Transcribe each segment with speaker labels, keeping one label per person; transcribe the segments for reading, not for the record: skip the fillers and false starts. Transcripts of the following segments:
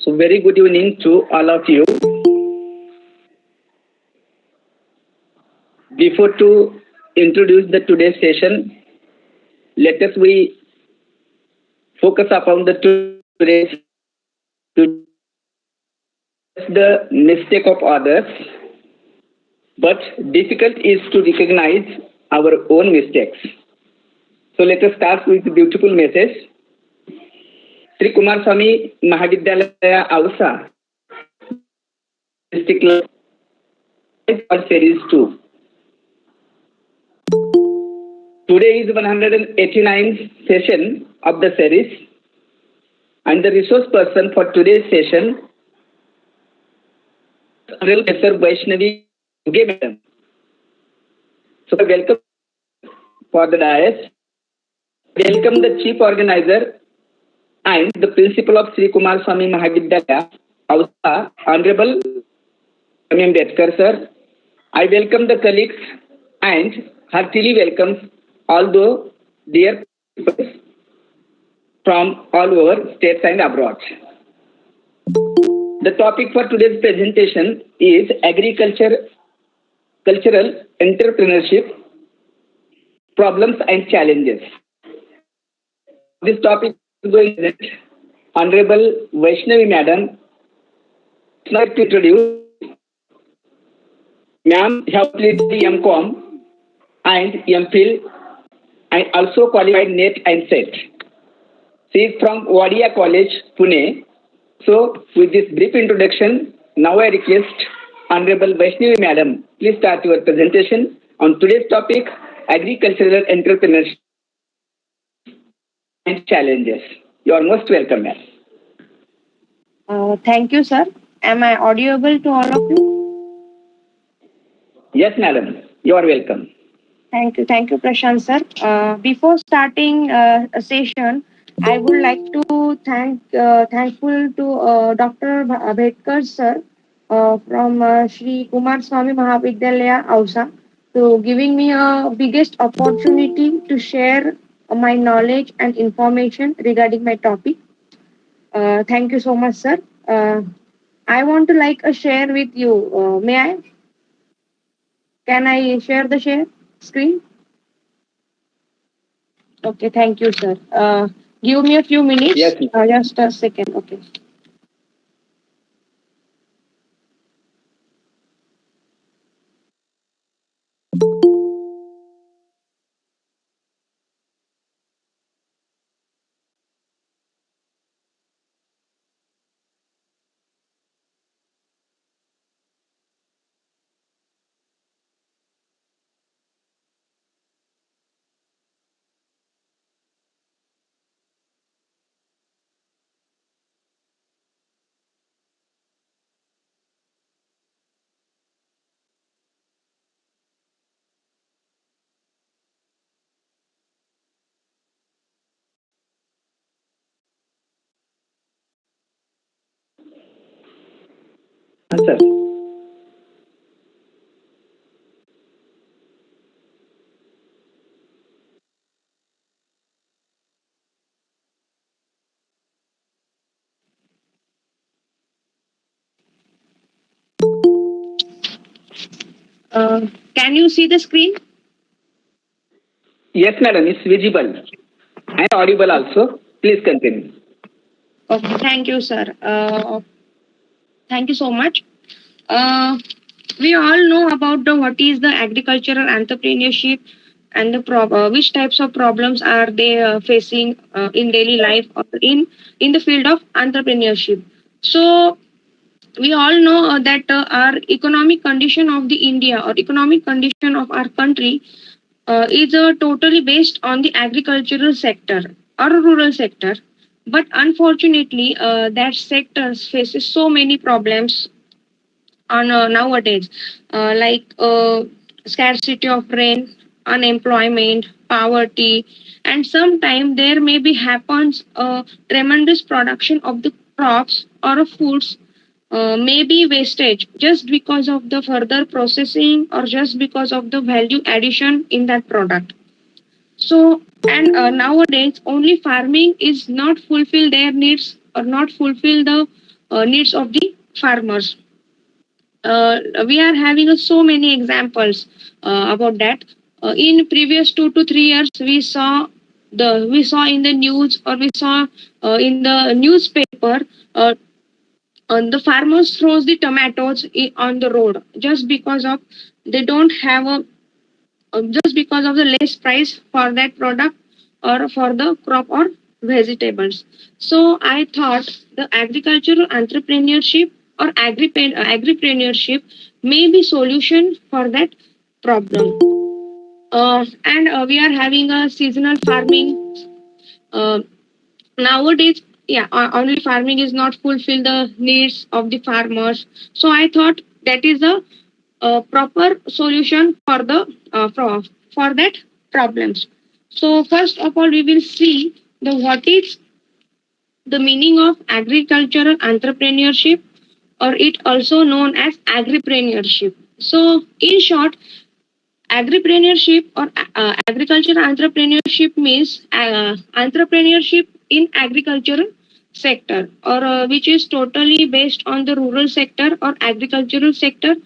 Speaker 1: So very good evening to all of you. Before to introduce the today's session, let us we focus upon the today's the mistake of others, but difficult is to recognize our own mistakes. So let us start with the beautiful message. Shri Kumarswami Mahavidyalaya Ausa series 2. Today is 189th session of the series, and the resource person for today's session is Professor Vaishnavi Ghuge madam. So welcome for the dais. Welcome the chief organizer and the principal of Shri Kumarswami Mahavidyalaya Ausa, Honorable Epper sir. I welcome the colleagues and heartily welcome all the dear people from all over states and abroad. The topic for today's presentation is cultural entrepreneurship, problems and challenges. This topic is going to Honorable Vaishnavi madam. I'd like to introduce ma'am have completed M.Com and M.Phil and also qualified NET and SET. She is from Wadia College, Pune. So with this brief introduction, now I request Honorable Vaishnavi madam, please start your presentation on today's topic, agricultural entrepreneurship and challenges. You are most welcome, ma'am.
Speaker 2: Thank you, sir. Am I audible to all of you?
Speaker 1: Yes, madam. You are welcome.
Speaker 2: Thank you, Prashant, sir. Before starting a session, I would like to thankful to Dr. Bhedkar, sir, from Shri Kumarswami Mahavidyalaya Ausa, to giving me a biggest opportunity to share my knowledge and information regarding my topic. Thank you so much, sir. I want to share with you. May I? Can I share the screen? Okay, thank you, sir. Give me a few minutes.
Speaker 1: Yes.
Speaker 2: Just a second. Okay.
Speaker 1: Sir.
Speaker 2: Can you see the screen?
Speaker 1: Yes, madam. It's visible and audible also. Please continue.
Speaker 2: Okay, thank you, sir. Thank you so much. We all know about what is the agricultural entrepreneurship and the which types of problems are they facing in daily life or in the field of entrepreneurship. So we all know that our economic condition of the India or economic condition of our country is totally based on the agricultural sector or rural sector. But unfortunately, that sector faces so many problems on nowadays, scarcity of rain, unemployment, poverty, and sometimes there may be happens tremendous production of the crops or of foods maybe wastage just because of the further processing or just because of the value addition in that product. So, and nowadays only farming is not fulfill their needs or not fulfill the needs of the farmers. We are having so many examples about that. In previous 2 to 3 years, we saw in the news, or we saw in the newspaper, uh, the farmers throws the tomatoes on the road just because of they don't have a just because of the less price for that product or for the crop or vegetables. So I thought the agricultural entrepreneurship or agripreneurship may be solution for that problem. And we are having a seasonal farming uh, nowadays. Yeah, only farming is not fulfill the needs of the farmers. So I thought that is a proper solution for the for that problems. So first of all, we will see the what is the meaning of agricultural entrepreneurship, or it also known as agripreneurship. So in short, agripreneurship or agricultural entrepreneurship means entrepreneurship in agricultural sector, or which is totally based on the rural sector or agricultural sector,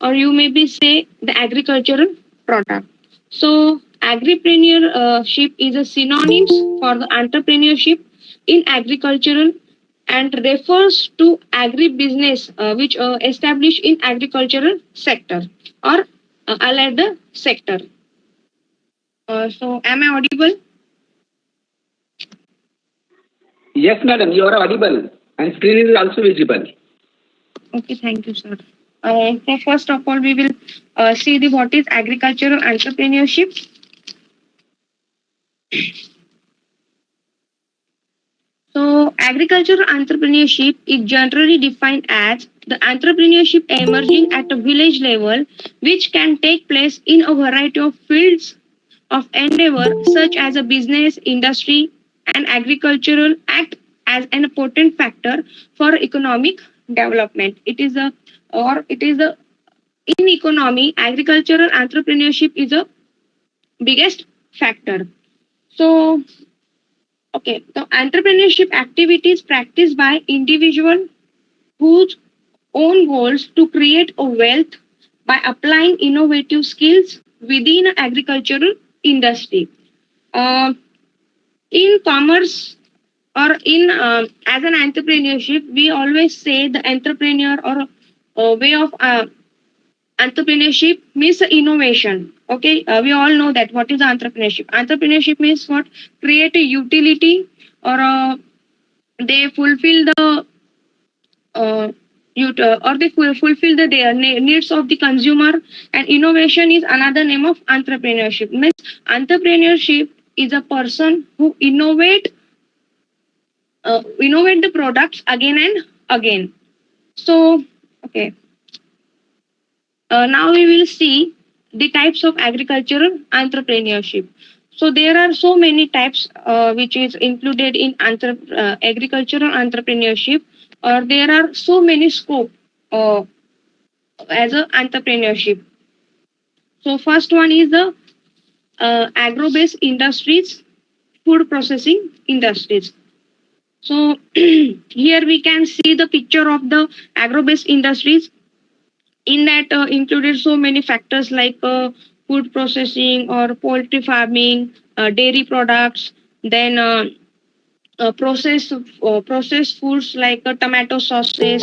Speaker 2: or you maybe say the agricultural product. So agripreneurship is a synonyms for the entrepreneurship in agricultural and refers to agribusiness which established in agricultural sector or allied sector. So am I audible?
Speaker 1: Yes, madam, you are audible and screen is also visible.
Speaker 2: Okay, thank you, sir. So first of all, we will see the what is agricultural entrepreneurship. So agricultural entrepreneurship is generally defined as the entrepreneurship emerging at a village level, which can take place in a variety of fields of endeavor, such as a business, industry, and agricultural act as an important factor for economic development. It is a in economy, agricultural entrepreneurship is a biggest factor. So, okay, the entrepreneurship activities practiced by individual whose own goals to create a wealth by applying innovative skills within agricultural industry. Uh, in commerce or in as an entrepreneurship, we always say the entrepreneur or way of entrepreneurship means innovation. Okay, we all know that what is entrepreneurship. Entrepreneurship means what? Create a utility, or they fulfill the or they fulfill the their needs of the consumer. And innovation is another name of entrepreneurship. Means entrepreneurship is a person who innovate the products again and again. So okay, now we will see the types of agricultural entrepreneurship. So there are so many types which is included in agricultural entrepreneurship, or there are so many scope uh, as a entrepreneurship. So first one is the agro-based industries, food processing industries. So here we can see the picture of the agro-based industries. In that included so many factors like food processing or poultry farming, dairy products, then processed foods like tomato sauces,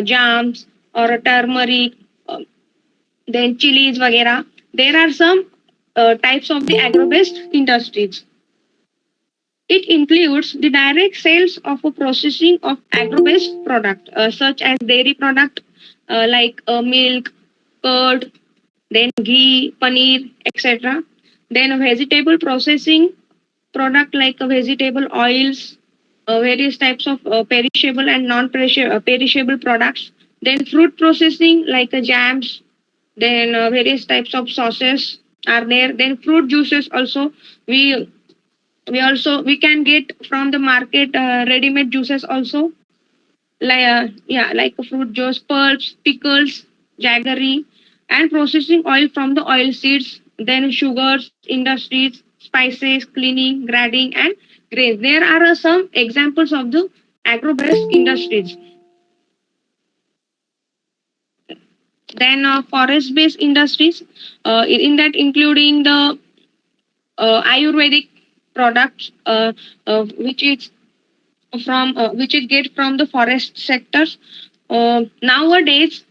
Speaker 2: jams, or turmeric, uh, then chilies, vagera. There are some types of the agro-based industries. It includes the direct sales of a processing of agro-based product, such as dairy product like milk, curd, then ghee, paneer, etc. Then vegetable processing product like vegetable oils, various types of perishable and non-perishable products. Then fruit processing like jams, then various types of sauces are there. Then fruit juices also we we can get from the market ready-made juices also, like yeah, like fruit juice, pulps, pickles, jaggery, and processing oil from the oil seeds, then sugars industries, spices, cleaning, grading, and grains. There are some examples of the agro-based industries. Then forest-based industries, in that including the Ayurvedic products, which is get from the forest sectors. Nowadays,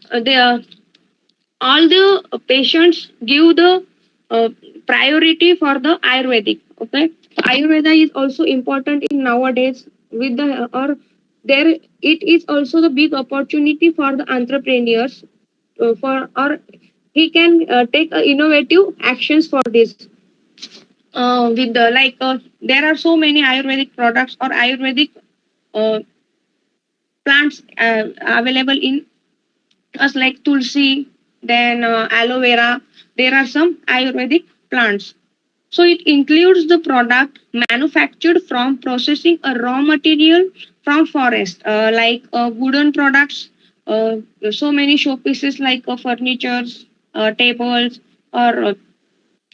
Speaker 2: all the patients give the uh, priority for the Ayurvedic. Okay, Ayurveda is also important in nowadays with the or there it is also the big opportunity for the entrepreneurs for or he can take innovative actions for this. With the there are so many Ayurvedic products or Ayurvedic uh, plants available in us like tulsi, then aloe vera. There are some Ayurvedic plants. So it includes the product manufactured from processing a raw material from forest, wooden products, uh, so many showpieces like furnitures, tables, or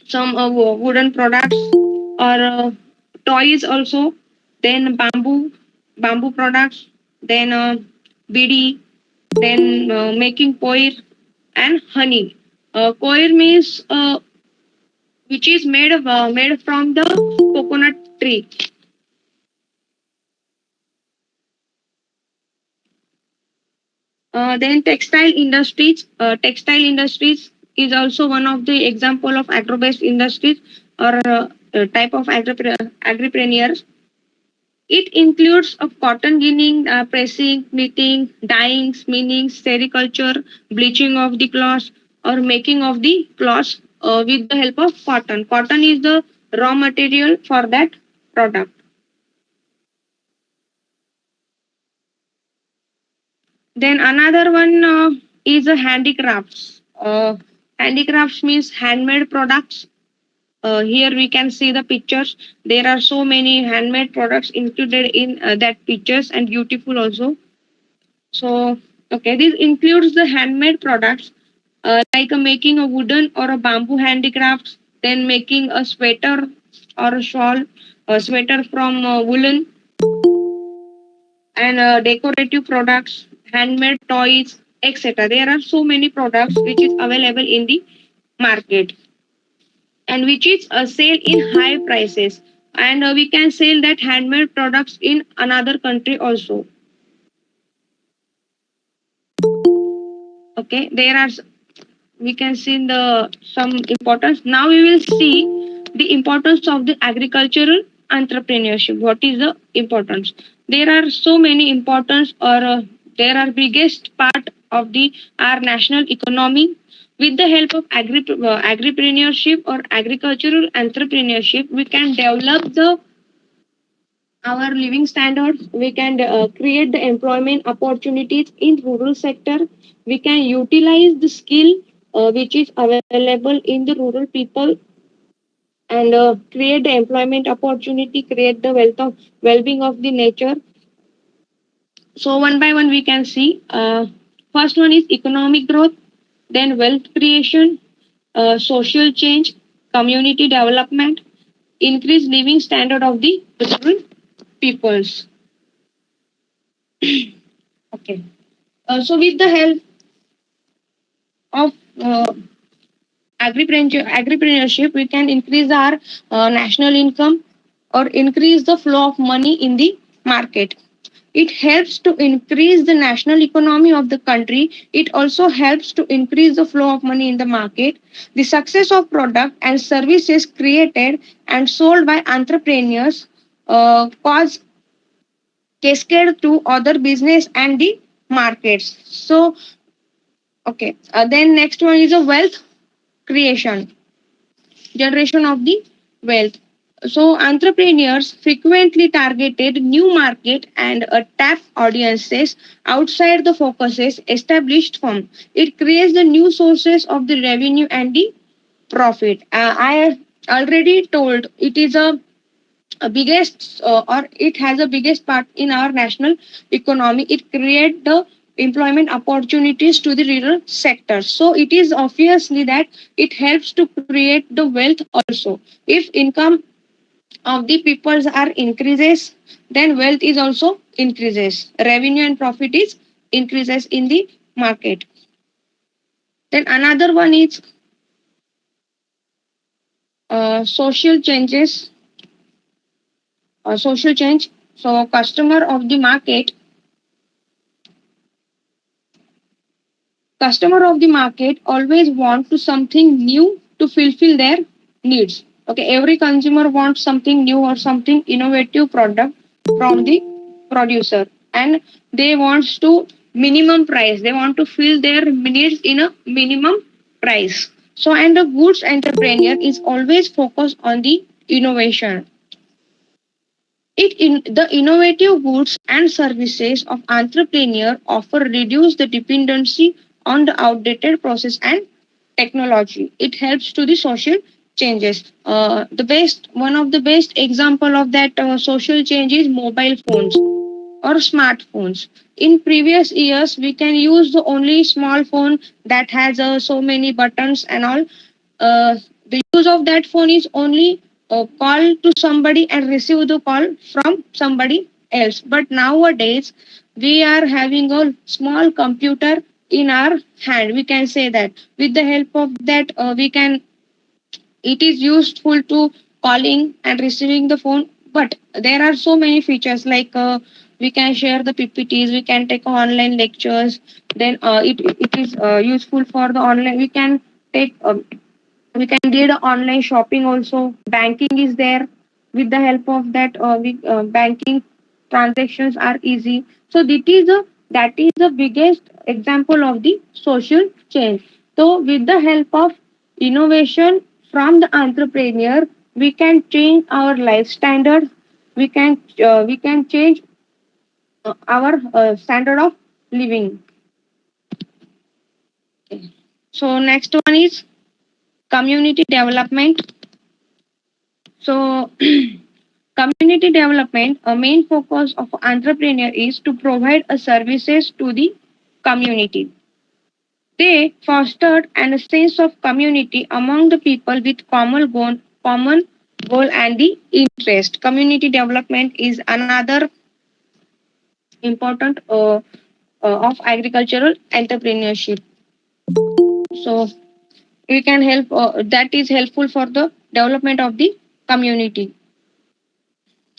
Speaker 2: some wooden products, or toys also. Then bamboo products. Then bidi, then making coir and honey. Coir means which is made from the coconut tree. Then textile industries is also one of the example of agro-based industries or type of agripreneurs. It includes of cotton ginning, pressing, knitting, dyeing, spinning, sericulture, bleaching of the cloth, or making of the cloths with the help of cotton. Cotton is the raw material for that product. Then another one is handicrafts. Handicrafts means handmade products. Here we can see the pictures. There are so many handmade products included in that pictures and beautiful also. So, okay, this includes the handmade products making a wooden or a bamboo handicrafts, then making a sweater or a shawl, a sweater from woolen, and decorative products, handmade toys, etc. There are so many products which is available in the market and which is sale in high prices. And we can sell that handmade products in another country also. Okay, there are we can see the some importance. Now we will see the importance of the agricultural entrepreneurship. What is the importance? There are so many importance or there are biggest part of the our national economy. With the help of agripreneurship or agricultural entrepreneurship, we can develop the our living standards. We can create the employment opportunities in rural sector. We can utilize the skill which is available in the rural people and create the employment opportunity, create the well-being of the nature. So one by one we can see. First one is economic growth, then wealth creation, social change, community development, increase living standard of the rural peoples. Okay. So with the help of agripreneurship, we can increase our national income or increase the flow of money in the market. It helps to increase the national economy of the country. It also helps to increase the flow of money in the market. The success of product and services created and sold by entrepreneurs cause cascade to other business and the markets. So, okay. Then next one is a wealth creation, generation of the wealth. So entrepreneurs frequently targeted new market and tap audiences outside the focuses established firm. It creates the new sources of the revenue and the profit. I already told it is a biggest or it has a biggest part in our national economy. It create the employment opportunities to the rural sector. So it is obviously that it helps to create the wealth also. If income of the peoples are increases, then wealth is also increases. Revenue and profit is increases in the market. Then another one is social changes, social change. So customer of the market always want to something new to fulfill their needs. Okay, every consumer wants something new or something innovative product from the producer, and they wants to minimum price, they want to fill their needs in a minimum price. So and the goods entrepreneur is always focused on the innovation. The innovative goods and services of entrepreneur offer reduce the dependency on the outdated process and technology. It helps to the social changes. The best one of the best example of that social change is mobile phones or smartphones. In previous years, we can use the only small phone that has so many buttons and all. The use of that phone is only call to somebody and receive the call from somebody else. But nowadays, we are having a small computer in our hand. We can say that with the help of that, we can it is useful to calling and receiving the phone, but there are so many features like we can share the ppts, we can take online lectures. Then it is useful for the online, we can take we can do the online shopping also. Banking is there. With the help of that banking transactions are easy. So that is the biggest example of the social change. So with the help of innovation from the entrepreneur, we can change our life standard. We can change our standard of living. Okay. So next one is community development. So community development, a main focus of entrepreneur is to provide a services to the community. They fostered a sense of community among the people with common goal and the interest. Community development is another important of agricultural entrepreneurship. So we can help. That is helpful for the development of the community.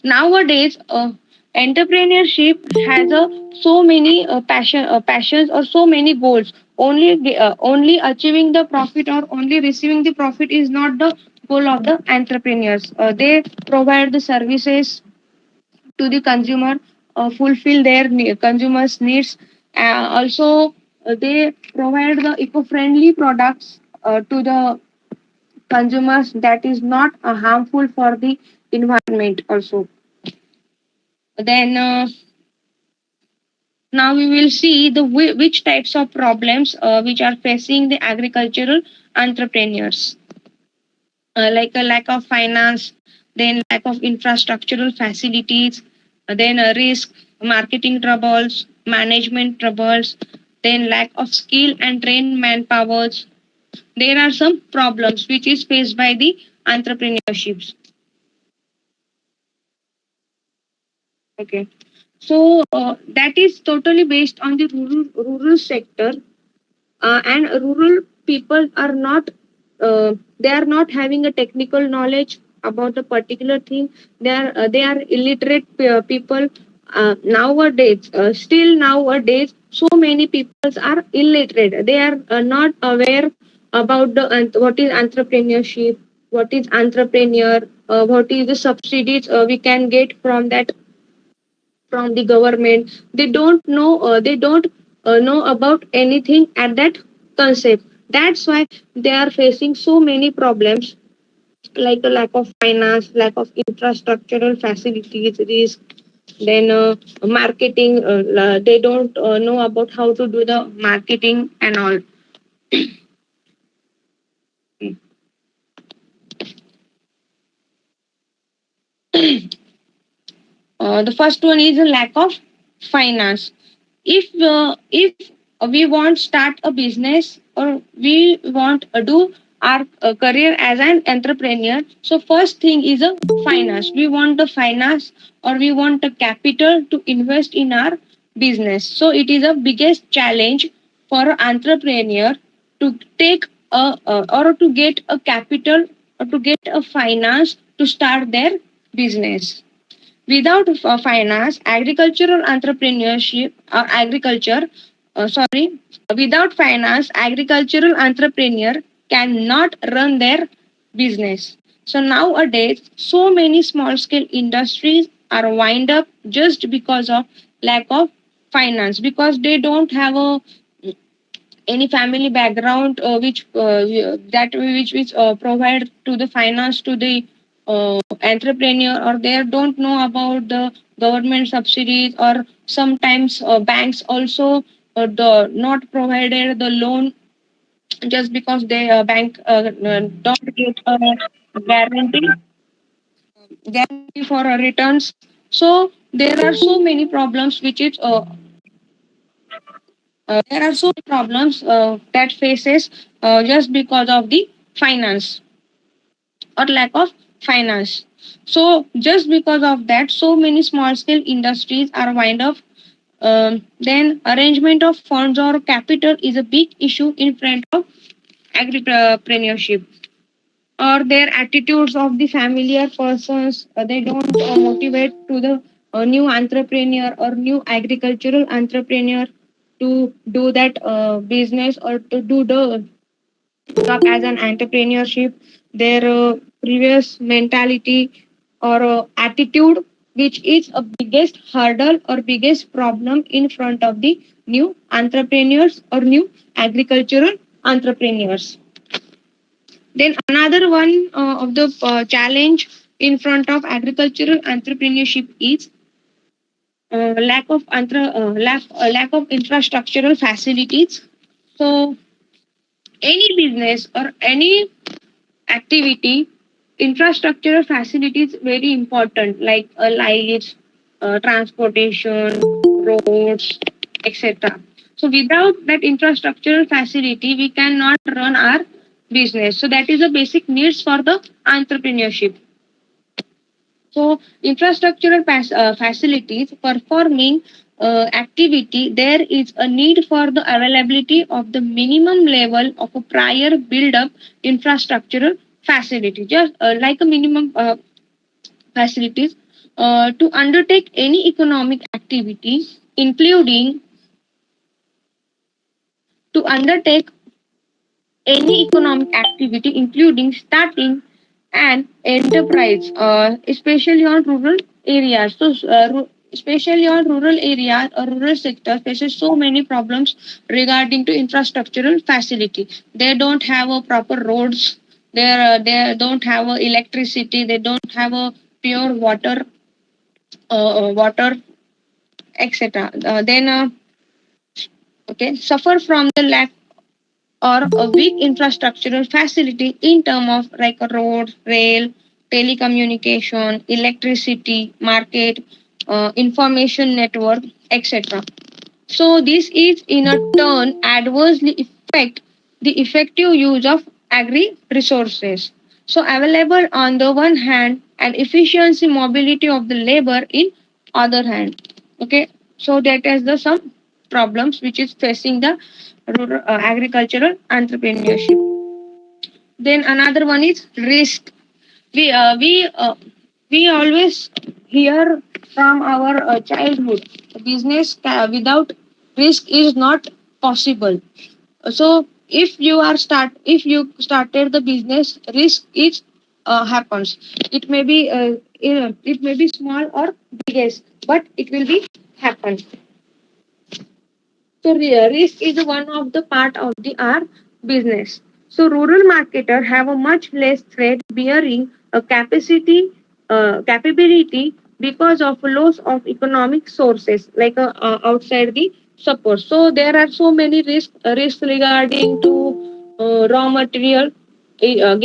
Speaker 2: Nowadays entrepreneurship has so many passions or so many goals. Only achieving the profit or only receiving the profit is not the goal of the entrepreneurs. They provide the services to the consumer, fulfill their consumers needs. Also they provide the eco-friendly products to the consumers that is not harmful for the environment also. Then now we will see the which types of problems which are facing the agricultural entrepreneurs, like a lack of finance, then lack of infrastructural facilities, then risk, marketing troubles, management troubles, then lack of skill and trained manpowers. There are some problems which is faced by the entrepreneurships. Okay. So that is totally based on the rural sector, and rural people are not they are not having a technical knowledge about the particular thing. They are illiterate people nowadays. Still nowadays, so many people are illiterate. They are not aware about the what is entrepreneurship, what is entrepreneur, what is the subsidies we can get from that from the government. They don't know, they don't know about anything at that concept. That's why they are facing so many problems, like the lack of finance, lack of infrastructural facilities, risk, then marketing. They don't know about how to do the marketing and all. The first one is a lack of finance. If we want start a business or we want to do our career as an entrepreneur, so first thing is a finance. We want the finance or we want the capital to invest in our business. So it is a biggest challenge for an entrepreneur to take or to get a capital or to get a finance to start their business. Without finance, agricultural entrepreneurship or without finance, agricultural entrepreneur cannot run their business. So nowadays, so many small scale industries are wind up just because of lack of finance, because they don't have a any family background which provide to the finance to the entrepreneur, or they don't know about the government subsidies, or sometimes banks also not provided the loan just because they bank don't get a guarantee guarantee for returns. So there are so many problems which is there are so many problems that faces just because of the finance or lack of finance. So just because of that, so many small scale industries are wind up. Then arrangement of funds or capital is a big issue in front of entrepreneurship, or their attitudes of the familiar persons. They don't motivate to the new entrepreneur or new agricultural entrepreneur to do that business or to do the job as an entrepreneurship. Their previous mentality or attitude, which is a biggest hurdle or biggest problem in front of the new entrepreneurs or new agricultural entrepreneurs. Then another one of the challenge in front of agricultural entrepreneurship is lack of infrastructural facilities. So any business or any activity, infrastructural facilities very important, like lights, transportation, roads, etc. So without that infrastructural facility, we cannot run our business. So that is the basic needs for the entrepreneurship. So infrastructural facilities performing activity, there is a need for the availability of the minimum level of a prior build up infrastructural facility, just like a minimum facilities to undertake any economic activity, including to undertake any economic activity, including starting an enterprise, especially on rural areas. So, especially on rural areas or rural sector faces so many problems regarding to infrastructural facility. They don't have a proper roads. They don't have a electricity. They don't have a pure water, etc. Then okay, suffer from the lack or a weak infrastructural facility in terms of like a road, rail, telecommunication, electricity, market, information network, etc. So this is in a turn adversely affect the effective use of agri resources. So available on the one hand and efficiency mobility of the labor in other hand. Okay, so that is the some problems which is facing the rural, agricultural entrepreneurship. Then another one is risk. We uh, we uh, we always hear from our childhood, business without risk is not possible. So if you started the business, risk is happens. It may be it may be small or biggest, but it will be happen. So risk is one of the part of the our business. So rural marketer have a much less threat bearing a capability because of loss of economic sources like outside the support. So there are so many risks regarding to raw material. We are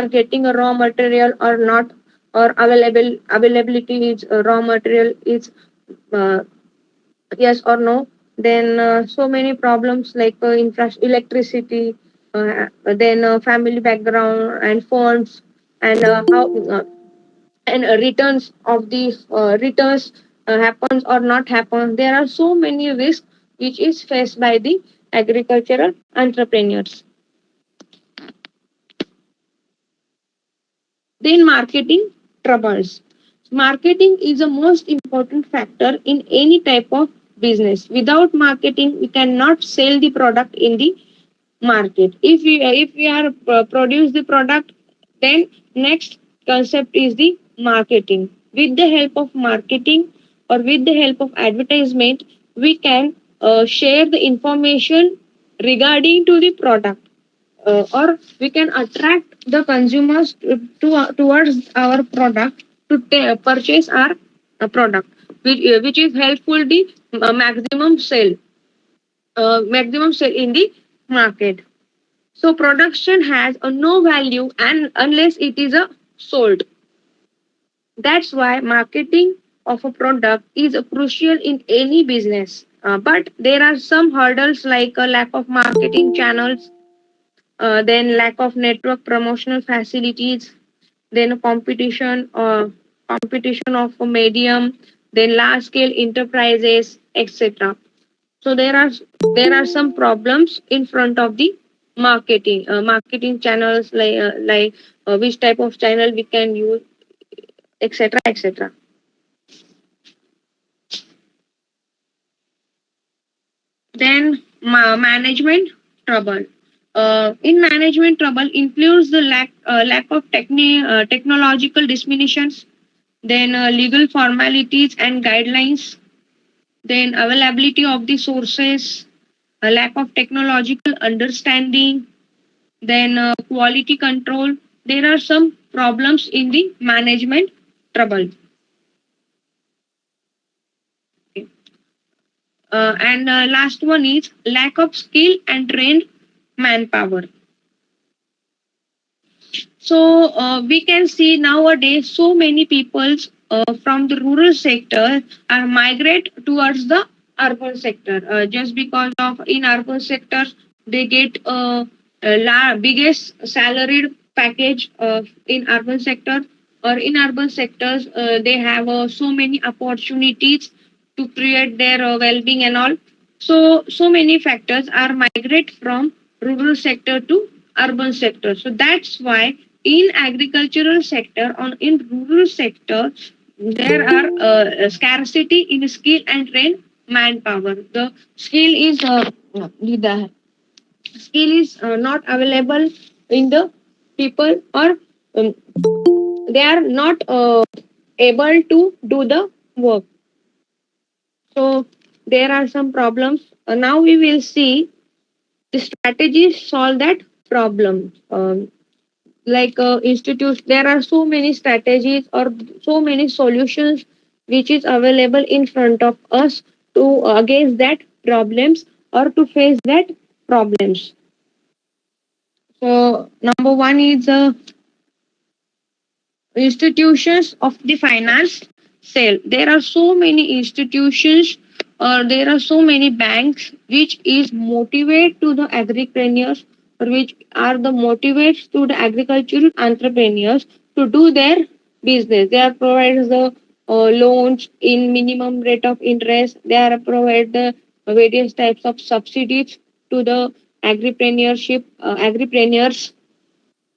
Speaker 2: getting a raw material or not, or availability is raw material is uh, yes or no. Then so many problems like electricity, then family background and funds, and how and returns of the returns happens or not happen. There are so many risks which is faced by the agricultural entrepreneurs. Then marketing troubles. Marketing is the most important factor in any type of business. Without marketing, we cannot sell the product in the market. If we are produce the product, then next concept is the marketing. With the help of marketing or with the help of advertisement, we can share the information regarding to the product, or we can attract the consumers towards our product to purchase our product, which is helpful the maximum sale in the market. So production has a no value and unless it is a sold. That's why marketing of a product is a crucial in any business. But there are some hurdles like a lack of marketing channels, then lack of network promotional facilities, then competition of a medium, then large scale enterprises, etc. So there are some problems in front of the marketing channels, like which type of channel we can use, etc., etc. Then management trouble. In management trouble includes the lack of technological disseminations, then legal formalities and guidelines, then availability of the sources, a lack of technological understanding, then quality control. There are some problems in the management trouble. Okay. And last one is lack of skill and trained manpower. So we can see nowadays so many people from the rural sector are migrate towards the urban sector, just because of in urban sectors they get biggest salaried package in urban sector, or in urban sectors they have so many opportunities to create their well-being and all. So many factors are migrate from rural sector to urban sector. So that's why in agricultural sector or in rural sector there are scarcity in skill and trained manpower. The skill is not available in the people, or um, they are not able to do the work. So there are some problems. Now we will see the strategies solve that problem. Like institutes, there are so many strategies or so many solutions which is available in front of us to against that problems or to face that problems. So number one is institutions of the finance sale. There are so many institutions or there are so many banks which is motivate to the agripreneurs, or which are the motivates to the agricultural entrepreneurs to do their business. They are provides the loans in minimum rate of interest. They are provide the various types of subsidies to the agripreneurs,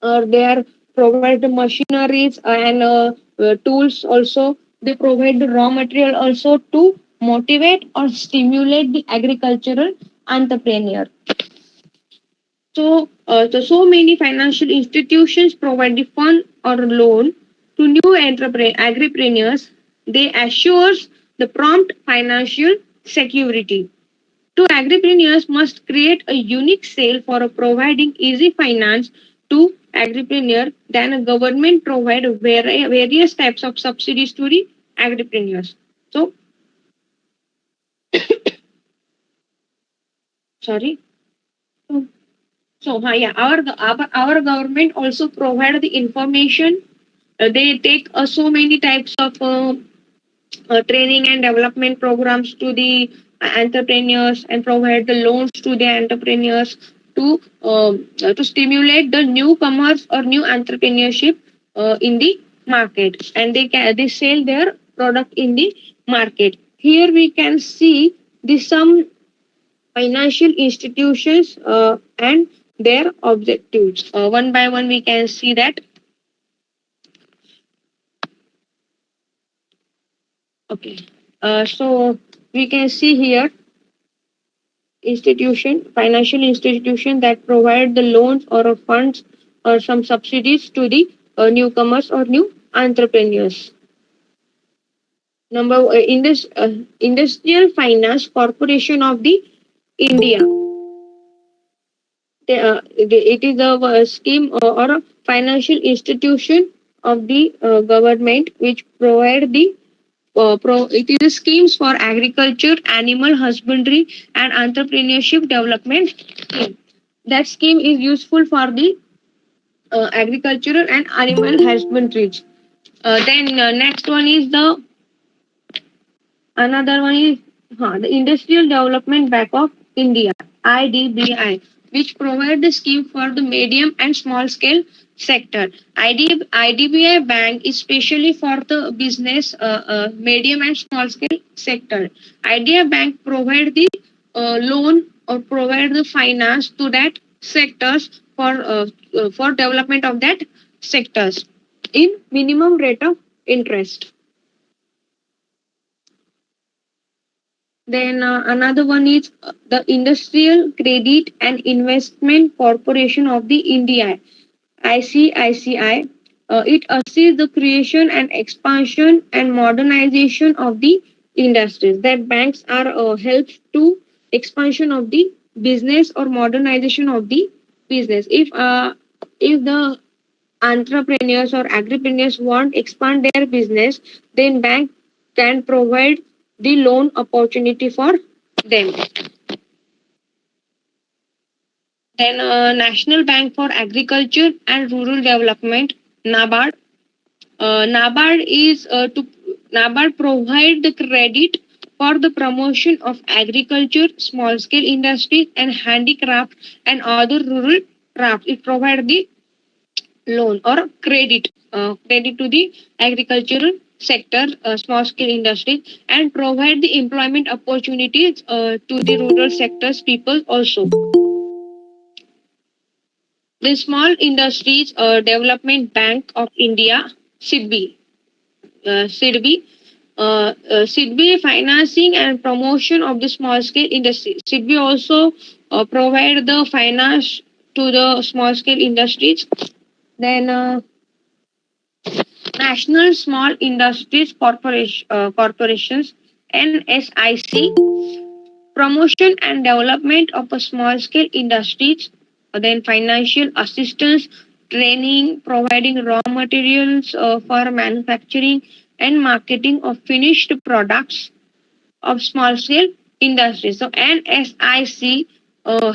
Speaker 2: or they are provide the machineries and tools also. They provide the raw material also to motivate or stimulate the agricultural entrepreneur. So many financial institutions provide the fund or loan to new agripreneurs. They assures the prompt financial security. To agripreneurs must create a unique sale for providing easy finance to agripreneur than a government provide various types of subsidies to the agripreneurs. So, sorry. Yeah, our government also provide the information. They take so many types of training and development programs to the entrepreneurs and provide the loans to the entrepreneurs to stimulate the newcomers or new entrepreneurship in the market, and they sell their product in the market. Here we can see the some financial institutions and their objectives. One by one, we can see that. Okay. So we can see here financial institution that provide the loans or funds or some subsidies to the newcomers or new entrepreneurs. In this Industrial Finance Corporation of the India. It is a scheme or a financial institution of the government which provide the it is schemes for agriculture, animal husbandry, and entrepreneurship development scheme. That scheme is useful for the agricultural and animal husbandry. Then next one is the another one is the Industrial Development Bank of India (IDBI), which provide the scheme for the medium and small scale sector. IDBI Bank is specially for the business medium and small scale sector. IDBI Bank provide the loan or provide the finance to that sectors for development of that sectors in minimum rate of interest. Then another one is the Industrial Credit and Investment Corporation of the India, ICICI. It assists the creation and expansion and modernization of the industries. That banks are helps to expansion of the business or modernization of the business. If the entrepreneurs or agripreneurs want expand their business, then bank can provide the loan opportunity for them. Then National Bank for Agriculture and Rural Development, NABARD. NABARD provide the credit for the promotion of agriculture, small scale industries, and handicraft and other rural crafts. It provide the loan or credit to the agricultural sector, small scale industries, and provide the employment opportunities to the rural sectors people also. The Small Industries Development Bank of India, SIDBI. SIDBI financing and promotion of the small scale industry. SIDBI also provide the finance to the small scale industries. Then National Small Industries Corporations, NSIC, promotion and development of a small scale industries, then financial assistance, training, providing raw materials for manufacturing and marketing of finished products of small scale industries. So NSIC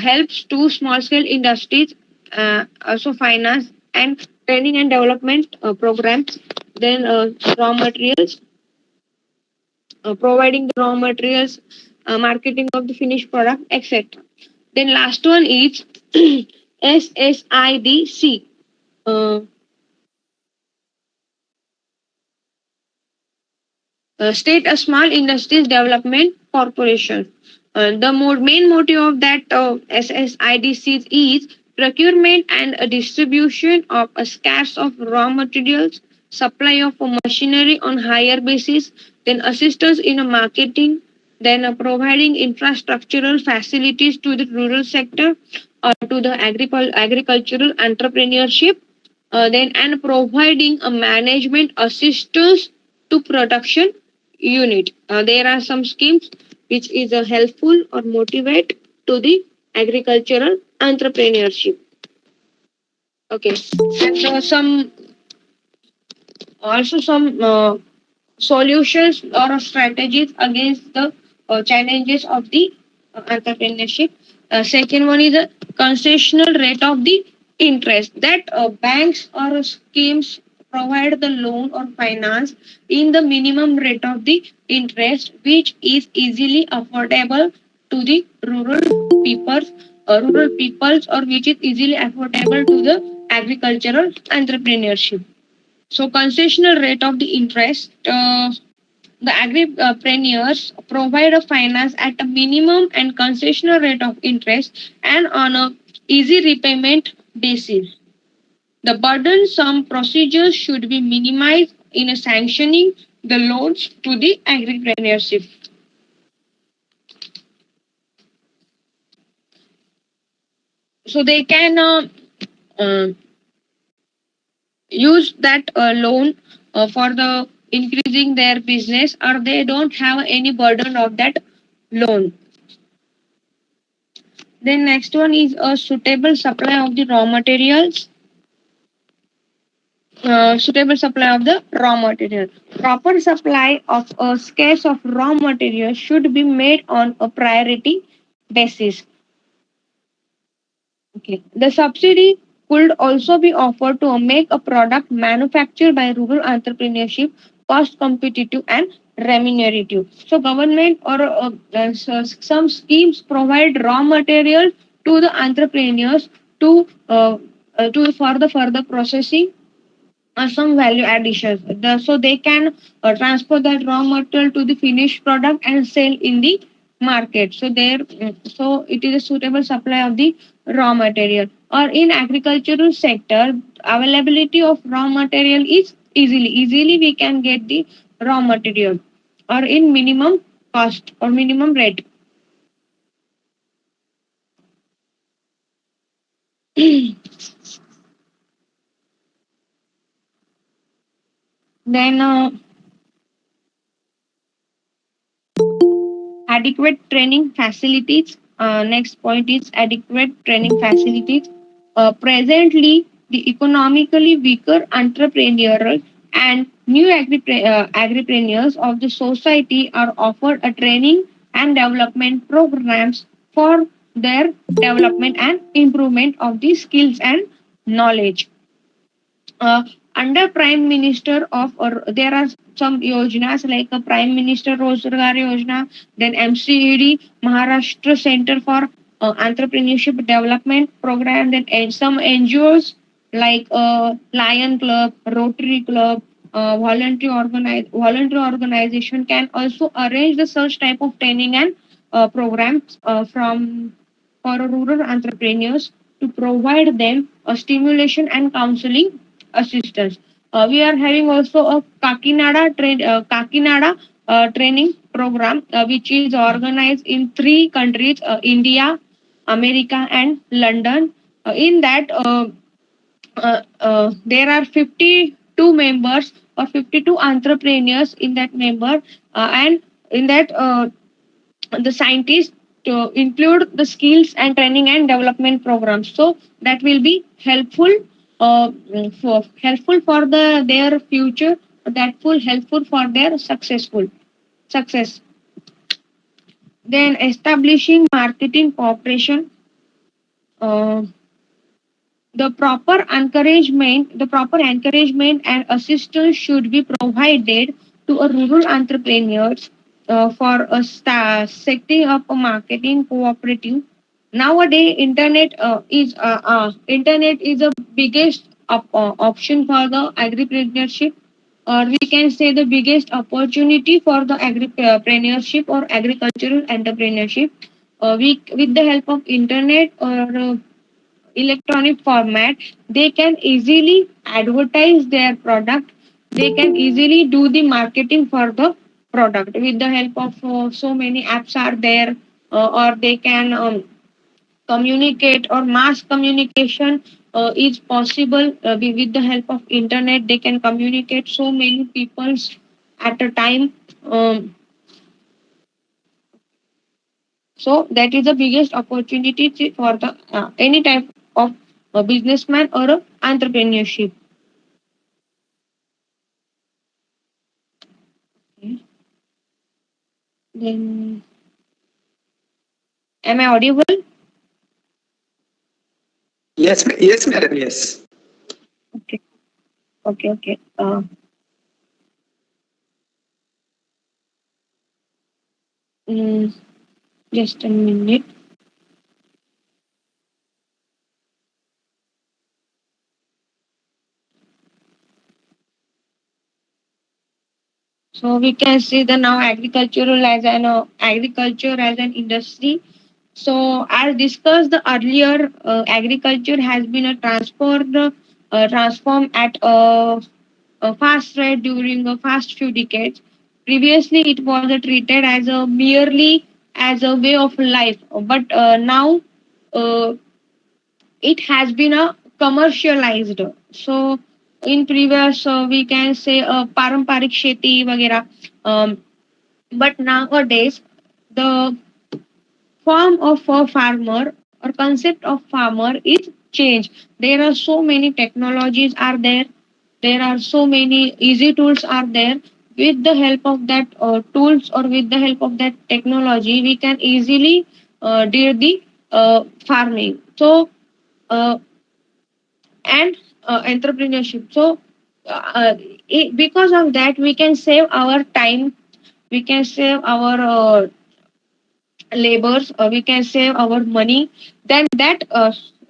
Speaker 2: helps to small scale industries also finance and training and development programs. Then raw materials, providing the raw materials, marketing of the finished product, etc. Then last one is SSIDC. State a Small Industries Development Corporation. The main motive of that SSIDC is procurement and distribution of a scarce of raw materials, supply of machinery on higher basis, then assistance in marketing, then providing infrastructural facilities to the rural sector or to the agricultural entrepreneurship, then and providing a management assistance to production unit. There are some schemes which is helpful or motivate to the agricultural entrepreneurship. Okay, and some solutions or strategies against the challenges of the entrepreneurship. Second one is the concessional rate of the interest, that banks or schemes provide the loan or finance in the minimum rate of the interest which is easily affordable to the rural peoples or which is easily affordable to the agricultural entrepreneurship. So concessional rate of the interest The agripreneurs provide a finance at a minimum and concessional rate of interest and on a easy repayment basis. The burdensome procedures should be minimized in sanctioning the loans to the agripreneurship. So they can uh, use that loan for the increasing their business, or they don't have any burden of that loan. Then next one is a suitable supply of the raw materials. Suitable supply of the raw material. Proper supply of a scarce of raw material should be made on a priority basis. Okay. The subsidy could also be offered to make a product manufactured by rural entrepreneurship cost competitive and remunerative. So government or some schemes provide raw material to the entrepreneurs to for the further processing some value additions. So they can transfer that raw material to the finished product and sell in the market. So so it is a suitable supply of the raw material. Or in agricultural sector, availability of raw material is easily we can get the raw material or in minimum cost or minimum rate. Then adequate training facilities. Next point is adequate training facilities. Presently, the economically weaker entrepreneurial and new agripreneurs of the society are offered a training and development programs for their development and improvement of the skills and knowledge. uh, Under prime minister of, or there are some yojanas like a prime minister rozgar yojana, then mced maharashtra center for entrepreneurship development program, then some ngos like lion club, rotary club, voluntary organization can also arrange the such type of training and programs from for rural entrepreneurs to provide them a stimulation and counseling assistance. We are having also a Kakinada training program, which is organized in three countries: India, America, and London. In that, there are 52 members or 52 entrepreneurs in that member, and in that the scientists to include the skills and training and development programs, so that will be helpful for their future, that will helpful for their success. Then establishing marketing cooperation. uh, the proper encouragement and assistance should be provided to a rural entrepreneurs for setting up a marketing cooperative. Nowadays, internet is the biggest option for the agripreneurship, or we can say the biggest opportunity for the agripreneurship or agricultural entrepreneurship. With the help of internet or electronic format, they can easily advertise their product. They can easily do the marketing for the product with the help of so many apps are there, or they can communicate, or mass communication is possible with the help of internet. They can communicate so many peoples at a time. So that is the biggest opportunity for the any type of a businessman or a entrepreneurship. Okay. Then am I audible?
Speaker 1: Yes, madam. Yes.
Speaker 2: Okay. Okay. Mm, just a minute. So we can see the now agriculture as an industry. So as discussed earlier, agriculture has been transformed at a fast rate during a fast few decades. Previously, it was treated as a merely as a way of life, but now uh, it has been a commercialized. So in previous, we can say paramparik sheti वगैरह. But nowadays, the form of a farmer or concept of farmer is changed. There are so many technologies are there. There are so many easy tools are there. With the help of that tools or with the help of that technology, we can easily do the farming. So uh, and entrepreneurship. So because of that, we can save our time. We can save our labors, we can save our money. Then that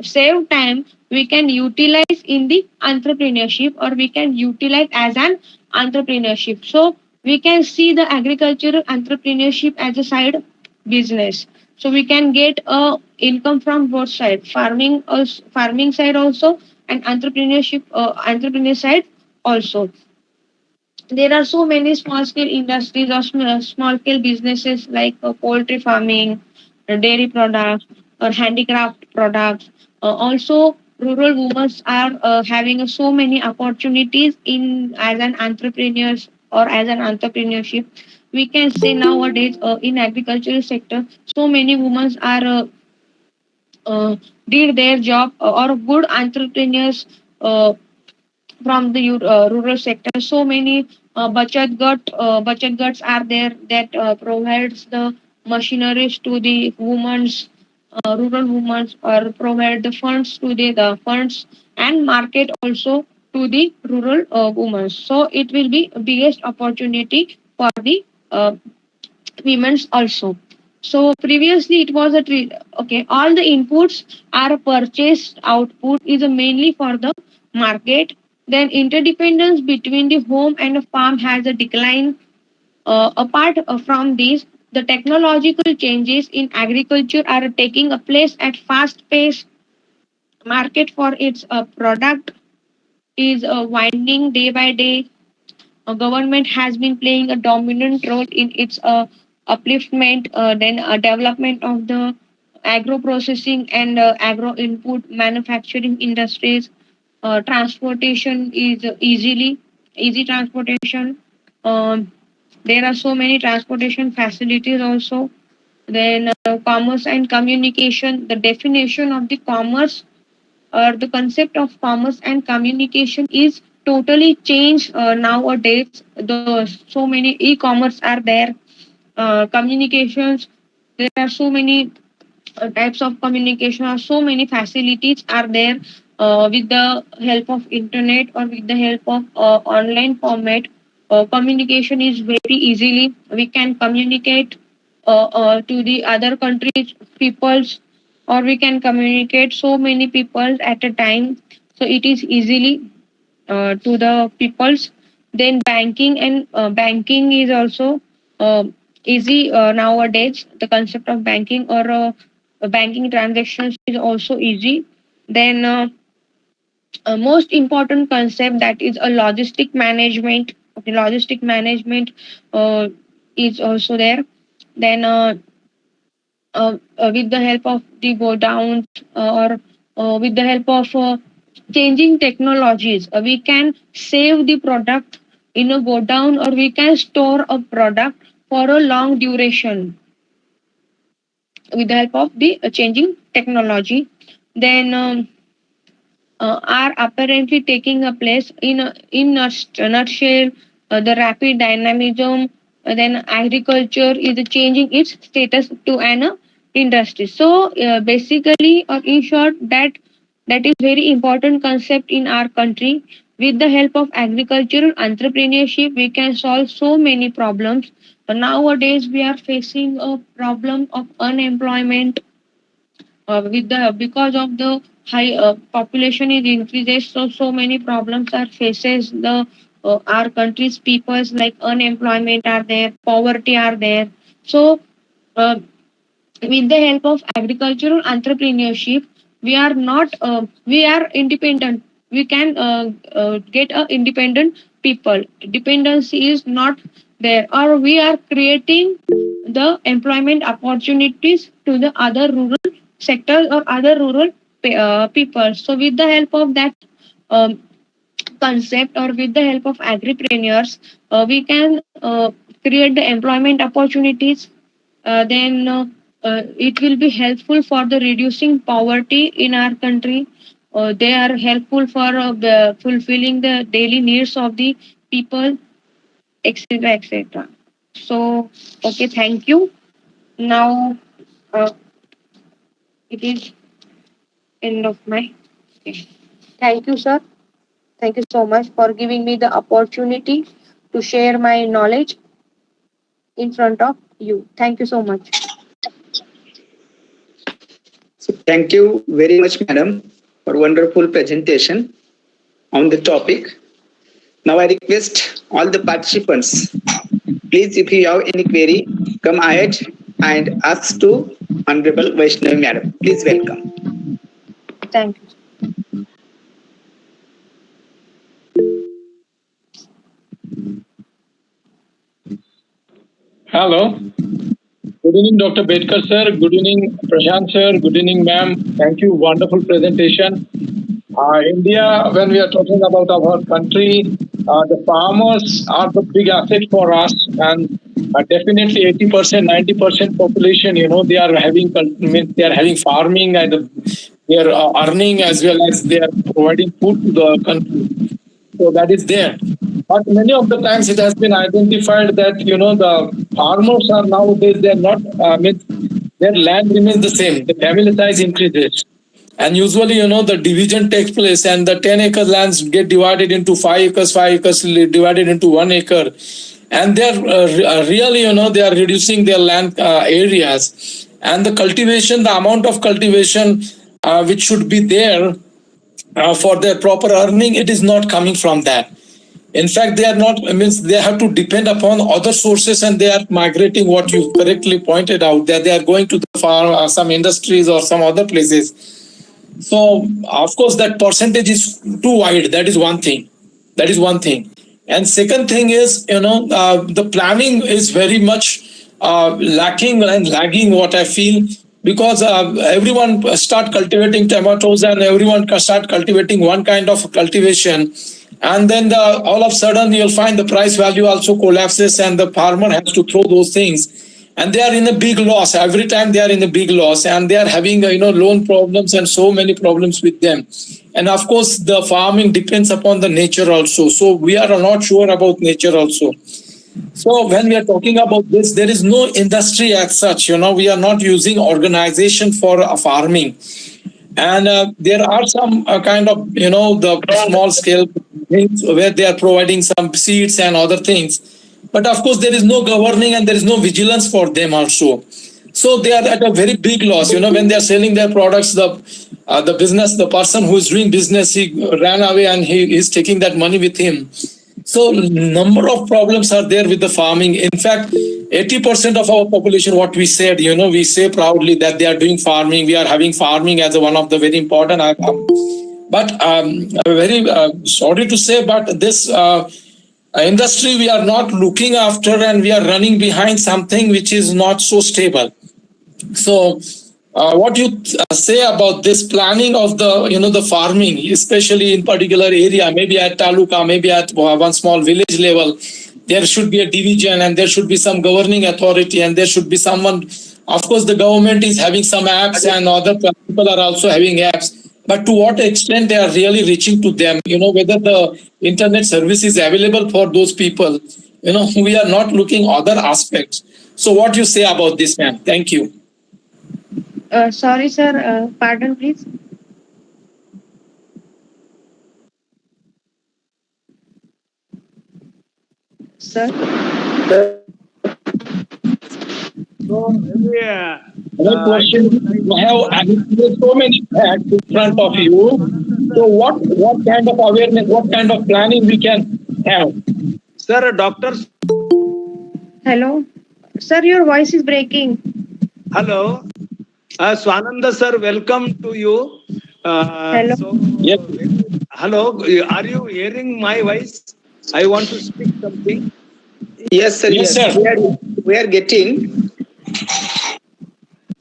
Speaker 2: save time we can utilize in the entrepreneurship, or we can utilize as an entrepreneurship. So we can see the agricultural entrepreneurship as a side business. So we can get a income from both sides, farming side also, and entrepreneur side also. There are so many small scale industries or small scale businesses like poultry farming, dairy products, or handicraft products. Also, rural women are having so many opportunities in as an entrepreneurs or as an entrepreneurship. We can say nowadays in agricultural sector, so many women are uh, did their job or good entrepreneurs from the rural sector. So many bachat guts are there that provides the machineries to the women's rural women, or provide the funds to the funds and market also to the rural women. So it will be biggest opportunity for the women's also. So previously it was a treat. Okay, all the inputs are purchased. Output is mainly for the market. Then interdependence between the home and the farm has a decline. Apart from these, the technological changes in agriculture are taking a place at fast pace. Market for its product is widening day by day. Government has been playing a dominant role in its upliftment, then development of the agro processing and agro input manufacturing industries. Transportation is easy transportation. Um, there are so many transportation facilities also. Then commerce and communication. The definition of the commerce or the concept of commerce and communication is totally changed nowadays. So many e-commerce are there. Communications, there are so many types of communication, or so many facilities are there with the help of internet or with the help of online format. Communication is very easily we can communicate to the other countries peoples, or we can communicate so many people at a time. So it is easily to the peoples. Then banking is also uh, easy nowadays. The concept of banking or banking transactions is also easy. Then a most important concept, that is a logistic management. Okay, logistic management uh, is also there. Then with the help of the go downs or with the help of changing technologies, we can save the product in a go down, or we can store a product for a long duration with the help of the changing technology. Then are apparently taking a place in a nutshell. The rapid dynamism, then agriculture is changing its status to an industry. So basically, or in short, that is very important concept in our country. With the help of agricultural entrepreneurship, we can solve so many problems. Nowadays we are facing a problem of unemployment with the because of the high population is increases, so many problems are faces the our country's peoples, like unemployment are there, poverty are there. So uh, with the help of agricultural entrepreneurship, we are independent. We can get a independent people. Dependency is not there, or we are creating the employment opportunities to the other rural sectors or other rural people. So with the help of that um, concept, or with the help of agripreneurs, we can create the employment opportunities. Then it will be helpful for the reducing poverty in our country. They are helpful for fulfilling the daily needs of the people, etc., etc. So, okay, thank you. Now it is end of my. Okay. Thank you, sir. Thank you so much for giving me the opportunity to share my knowledge in front of you. Thank you so much.
Speaker 1: So thank you very much, madam, for wonderful presentation on the topic. Now I request all the participants, please, if you have any query, come ahead and ask to Honorable Vaishnavi madam. Please welcome.
Speaker 2: Thank you.
Speaker 3: Hello. Good evening, Dr. Bedkar sir. Good evening, Prashant sir. Good evening, ma'am. Thank you. Wonderful presentation. India, when we are talking about our country, the farmers are the big asset for us, and definitely 80%, 90% population, they are having they are having farming, and they are earning as well as they are providing food to the country. So that is there. But many of the times it has been identified that the farmers are nowadays they are not means their land remains the same. The family size increases, and usually the division takes place, and the 10-acre lands get divided into 5 acres, 5 acres divided into 1 acre, and they are really they are reducing their land areas, and the cultivation, the amount of cultivation which should be there for their proper earning, it is not coming from that. In fact, they are not, means they have to depend upon other sources, and they are migrating, what you correctly pointed out, that they are going to the farm, some industries or some other places. So, of course, that percentage is too wide. That is one thing. That is one thing. And second thing is, the planning is very much lacking and lagging, what I feel, because everyone start cultivating tomatoes, and everyone start cultivating one kind of cultivation. And then all of a sudden, you'll find the price value also collapses, and the farmer has to throw those things, and they are in a big loss. Every time they are in a big loss, and they are having loan problems and so many problems with them. And of course the farming depends upon the nature also, so we are not sure about nature also. So when we are talking about this, there is no industry as such. We are not using organization for farming, and there are some kind of the small scale things where they are providing some seeds and other things, but of course there is no governing and there is no vigilance for them also. So they are at a very big loss. When they are selling their products, the business, the person who is doing business, he ran away and he is taking that money with him. So number of problems are there with the farming. In fact, 80% of our population, what we said, we say proudly that they are doing farming. We are having farming as one of the very important. But very sorry to say, but this industry we are not looking after, and we are running behind something which is not so stable. So what you say about this planning of the farming, especially in particular area, maybe at taluka, maybe at one small village level, there should be a division, and there should be some governing authority, and there should be someone. Of course, the government is having some apps, and other people are also having apps. But to what extent they are really reaching to them, whether the internet service is available for those people, we are not looking other aspects. So what you say about this, ma'am? Thank you.
Speaker 2: Sorry, sir. Pardon, please. Sir.
Speaker 4: So, yeah.
Speaker 3: Another question: you have so many facts in front of you. So, what kind of awareness, what kind of planning we can
Speaker 4: Sir, doctor.
Speaker 2: Hello. Sir, your voice is breaking.
Speaker 4: Hello. Swananda sir, welcome to you.
Speaker 2: Hello.
Speaker 3: Yes.
Speaker 4: Hello. Are you hearing my voice? I want to speak something.
Speaker 1: Yes, sir.
Speaker 3: Yes,
Speaker 1: Yes,
Speaker 3: sir.
Speaker 1: we are getting.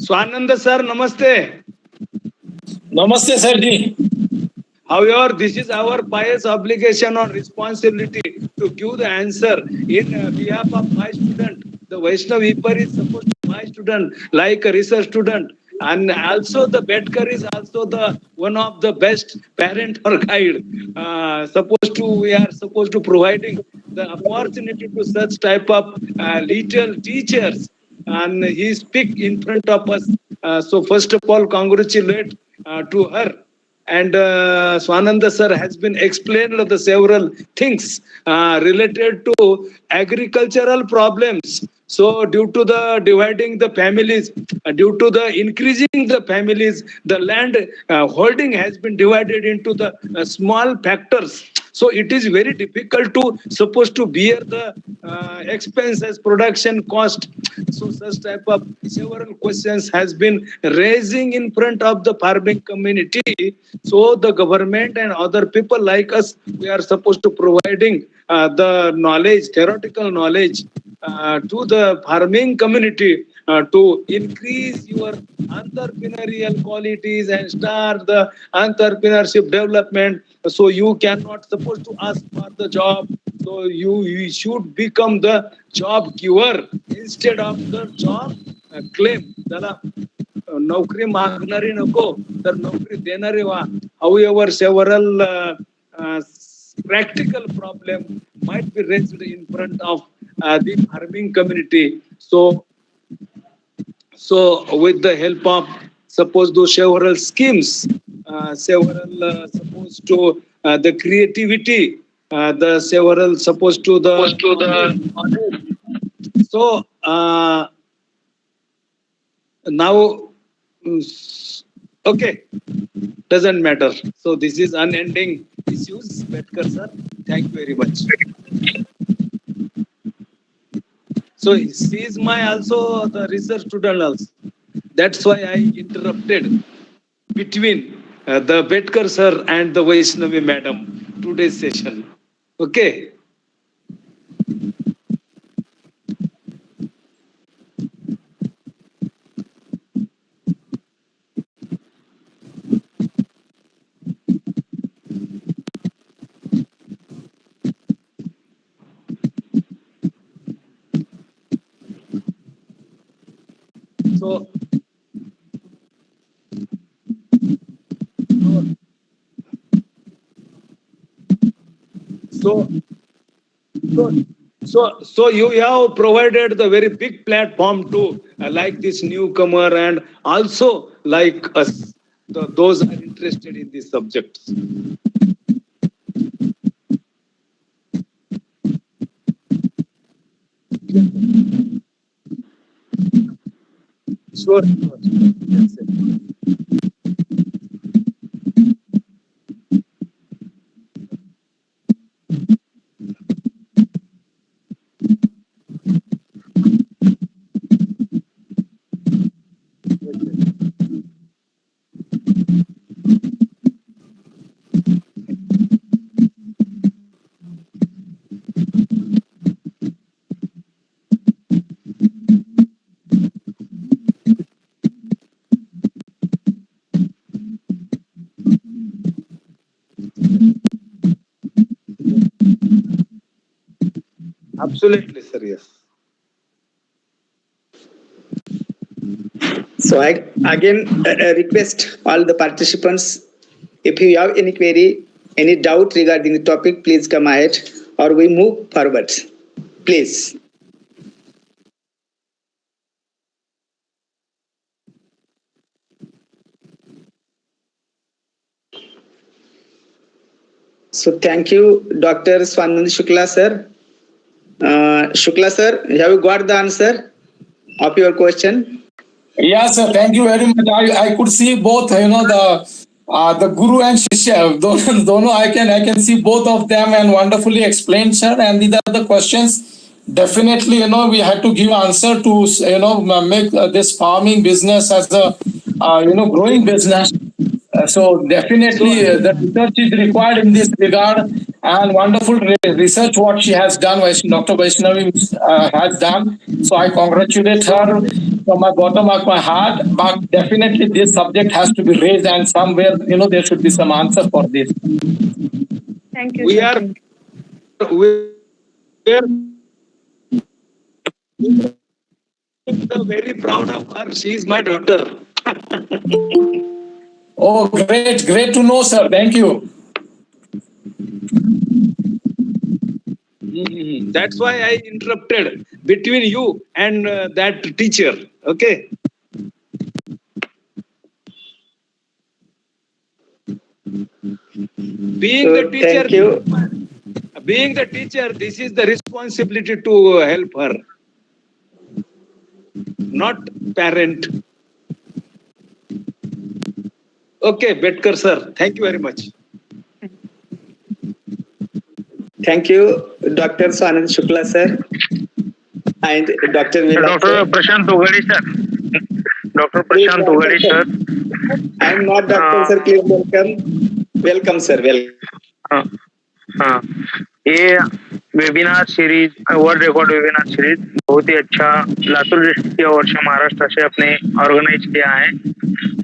Speaker 4: Swananda sir, namaste.
Speaker 3: Namaste, sir ji.
Speaker 4: However, this is our pious obligation or responsibility to give the answer in behalf of my student. The Vaishnavi Epper is supposed to be my student, like a research student. And also the Bedkar is also the one of the best parent or guide. We are supposed to providing the opportunity to such type of little teachers. And he speak in front of us. So first of all, congratulate to her. And Swananda sir has been explained the several things related to agricultural problems. So due to the dividing the families, due to the increasing the families, the land holding has been divided into the small factors. So it is very difficult to supposed to bear the expenses, production cost. So such type of several questions has been raising in front of the farming community. So the government and other people like us, we are supposed to providing the knowledge, theoretical knowledge to the farming community to increase your entrepreneurial qualities and start the entrepreneurship development. So you cannot supposed to ask for the job. So you should become the job giver instead of the job claim. त्याला नोकरी मागणारी नको तर नोकरी देणारे व्हा. However, several practical problem might be raised in front of the farming community. So with the help of suppose those several schemes, several supposed to the creativity, the several supposed to the so now okay, doesn't matter. So this is unending issues, Bedkar sir. Thank you very much. So she is my also the research student also. That's why I interrupted between the Bedkar sir and the Vaishnavi madam today's session. Okay. So you have provided the very big platform to like this newcomer and also like us, those are interested in these subjects. Sure. Yes, sir. Absolutely, sir. Yes.
Speaker 1: So I again request all the participants, if you have any query, any doubt regarding the topic, please come ahead or we move forward. Please. So thank you, Dr. Swanand Shukla sir. Shukla sir, have you got the answer of your question?
Speaker 3: Yes, sir. Thank you very much. I could see both, the The Guru and Shishya, dono I can see both of them and wonderfully explained, sir. And these are the questions. Definitely, we had to give answer to, make this farming business as a, growing business. So definitely the research is required in this regard, and wonderful research what she has done, Dr. Vaishnavi has done. So I congratulate her from my bottom of my heart. But definitely this subject has to be raised, and somewhere there should be some answer for this.
Speaker 2: Thank you,
Speaker 4: We
Speaker 2: sir.
Speaker 4: are
Speaker 2: Thank
Speaker 4: we are very proud of her. She is my daughter.
Speaker 3: Oh, great to know, sir. Thank you.
Speaker 4: That's why I interrupted between you and that teacher. Okay. Being the teacher,
Speaker 1: thank you.
Speaker 4: this is the responsibility to help her, not parent. Okay, Betkar sir. Thank you very much.
Speaker 1: Thank you, Dr. Swanand Shukla sir and Dr. Vilas
Speaker 5: Dr.
Speaker 1: sir.
Speaker 5: Prashant Togade, sir. Dr.
Speaker 1: Please
Speaker 5: Prashant
Speaker 1: welcome,
Speaker 5: Togade,
Speaker 1: sir.
Speaker 5: sir.
Speaker 1: I am not doctor, sir. Please welcome. Welcome, sir. Welcome.
Speaker 5: हाँ, हाँ, ये webinar series world record webinar series बहुत ही अच्छा Latur district के वर्ष महाराष्ट्र से अपने organise किया है।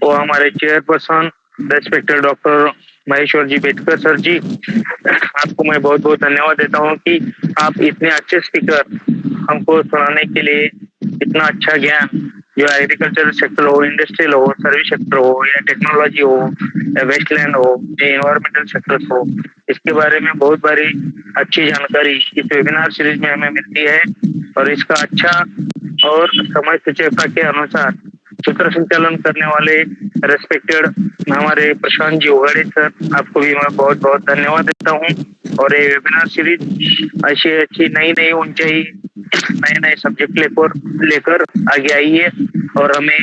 Speaker 5: वो हमारे चेयरपर्सन रेस्पेक्टेड डॉक्टर महेश्वर जी बेटकर सर जी, आपको मैं बहुत बहुत धन्यवाद देता हूँ कि आप इतने अच्छे स्पीकर हमको सुनाने के लिए, इतना अच्छा ज्ञान जो एग्रीकल्चर सेक्टर हो, इंडस्ट्रियल हो, सर्विस सेक्टर हो, या टेक्नोलॉजी हो, या वेस्टलैंड हो, या इन्वायरमेंटल सेक्टर हो, इसके बारे में बहुत बारी अच्छी जानकारी इस वेबिनार सीरीज में हमें मिलती है। और इसका अच्छा और समय सुचेता के अनुसार सूत्र संचालन करने वाले रेस्पेक्टेड हमारे प्रशांत जी उगाड़े सर, आपको भी मैं बहुत बहुत धन्यवाद देता हूँ। और ये वेबिनार सीरीज अच्छी नई ऊंचाई, नए सब्जेक्ट लेकर आगे आई है, और हमें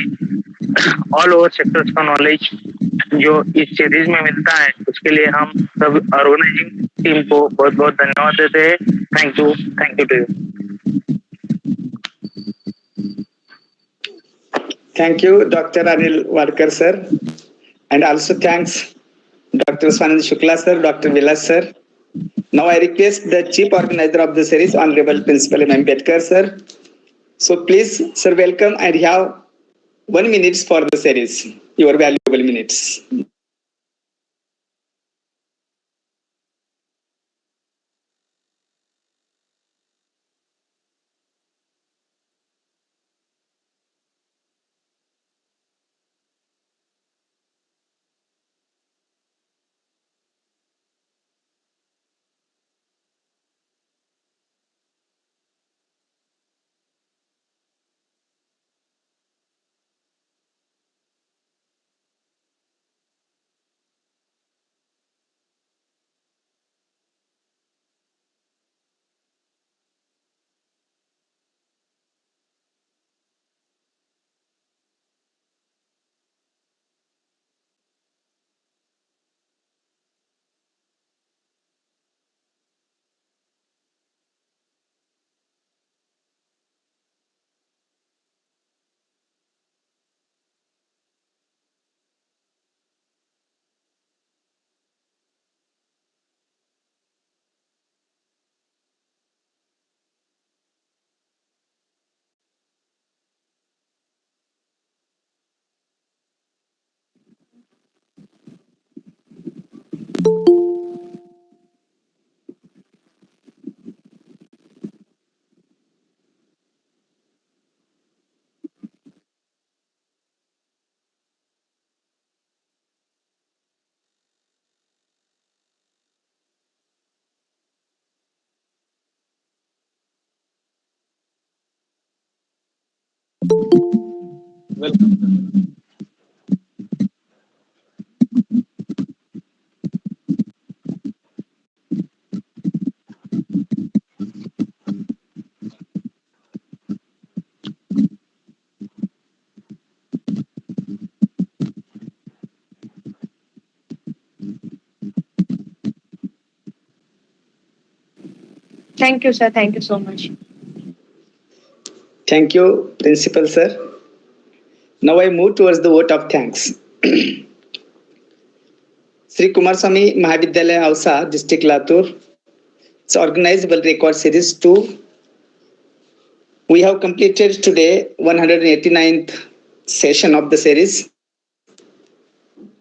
Speaker 5: ऑल ओवर सेक्टर्स का नॉलेज जो इस सीरीज में मिलता है, उसके लिए हम सब ऑर्गेनाइजिंग टीम को बहुत बहुत धन्यवाद देते हैं। Thank you to you.
Speaker 1: Thank you, Dr. Anil Wadkar sir. And also thanks Dr. Swanand Shukla sir, Dr. Vilas sir. Now I request the chief organizer of the series, Honorable Principal M. Betkar sir. So please, sir, welcome, and you have 1 minute for the series, your valuable minutes.
Speaker 4: Welcome.
Speaker 2: Thank you, sir. Thank you so much.
Speaker 1: Thank you, Principal Sir. Now I move towards the vote of thanks. Shri Kumarswami Mahavidyalaya Ausa, District Latur. It's organized World Record Series 2. We have completed today 189th session of the series.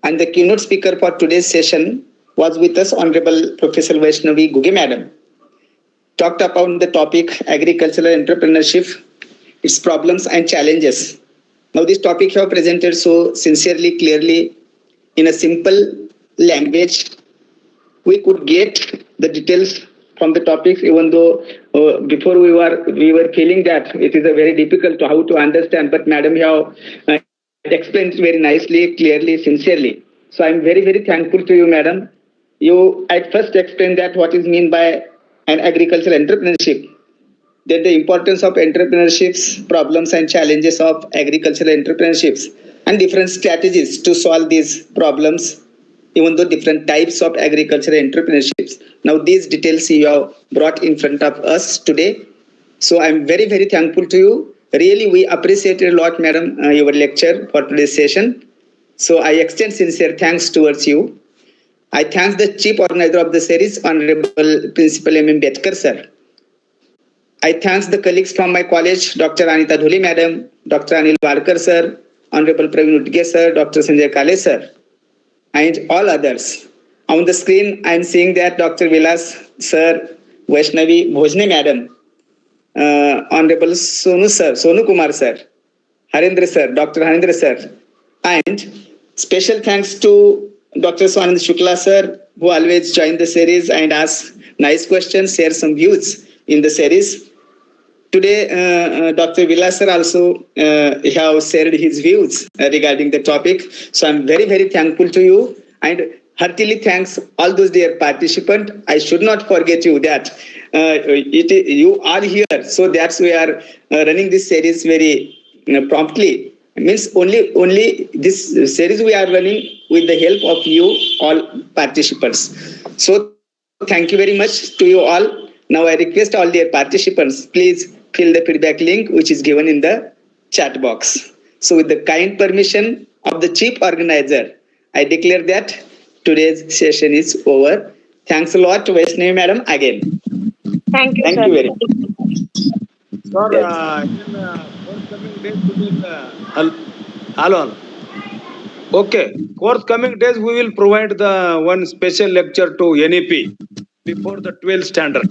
Speaker 1: And the keynote speaker for today's session was with us Honorable Professor Vaishnavi Ghuge Madam. Talked about the topic agricultural entrepreneurship, its problems and challenges. Now this topic you have presented so sincerely, clearly, in a simple language. We could get the details from the topics, even though before we were feeling that it is a very difficult to how to understand. But Madam, you have explained it very nicely, clearly, sincerely. So I'm very, very thankful to you, Madam. You at first explained that what is meant by an agricultural entrepreneurship. Then the importance of entrepreneurships, problems and challenges of agricultural entrepreneurships, and different strategies to solve these problems, even though different types of agricultural entrepreneurships. Now these details you have brought in front of us today. So I'm very, very thankful to you. Really, we appreciate a lot, Madam, your lecture for today's session. So I extend sincere thanks towards you. I thank the chief organizer of the series, Honorable Principal M.M. Betkar, sir. I thank the colleagues from my college, Dr. Anita Dhuli Madam, Dr. Anil Walkar sir, Honorable Praveen Utge sir, Dr. Sanjay Kale sir, and all others. On the screen, I am seeing that Dr. Vilas sir, Vaishnavi Bhojne Madam, Honorable Sonu Kumar sir, Harendra sir, Dr. Harendra sir, and special thanks to Dr. Swanand Shukla sir, who always join the series and ask nice questions, share some views in the series. Today, Dr. Vilas sir also have shared his views regarding the topic. So I'm very, very thankful to you and heartily thanks all those dear participants. I should not forget you that you are here. So that's we are running this series very promptly. It means only this series we are running with the help of you all participants. So thank you very much to you all. Now I request all dear participants, please fill the feedback link which is given in the chat box. So with the kind permission of the chief organizer, I declare that today's session is over. Thanks a lot to Vaishnavi Madam again.
Speaker 2: Thank you,
Speaker 1: Thank
Speaker 2: sir.
Speaker 1: you very much.
Speaker 4: Sir,
Speaker 1: Yes.
Speaker 4: in forthcoming days we will hello. Okay, forthcoming days we will provide the one special lecture to NEP before the 12th standard.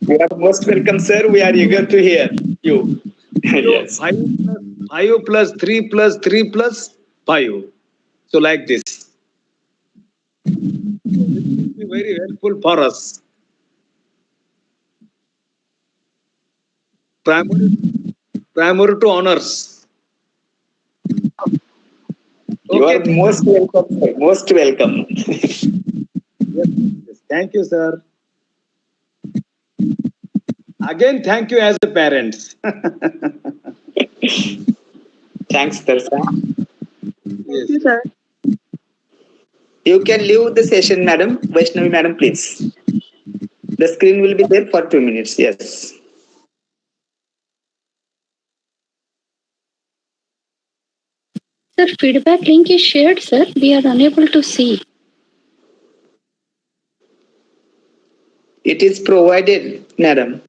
Speaker 1: You are most welcome, sir. We are eager to hear you. Yes.
Speaker 4: 5 plus 3 plus 3 plus 5. So like this. It will be very helpful for us. Primary to honors.
Speaker 1: You
Speaker 4: Okay.
Speaker 1: are most welcome, sir. Most welcome.
Speaker 4: Yes. Thank you, sir. Again, thank you as a parents.
Speaker 1: Thanks, sir.
Speaker 2: Thank you, sir.
Speaker 1: You can leave the session, Madam. Vaishnavi Madam, please. The screen will be there for 2 minutes. Yes.
Speaker 6: Sir, feedback link is shared, sir. We are unable to see.
Speaker 1: It is provided, Madam.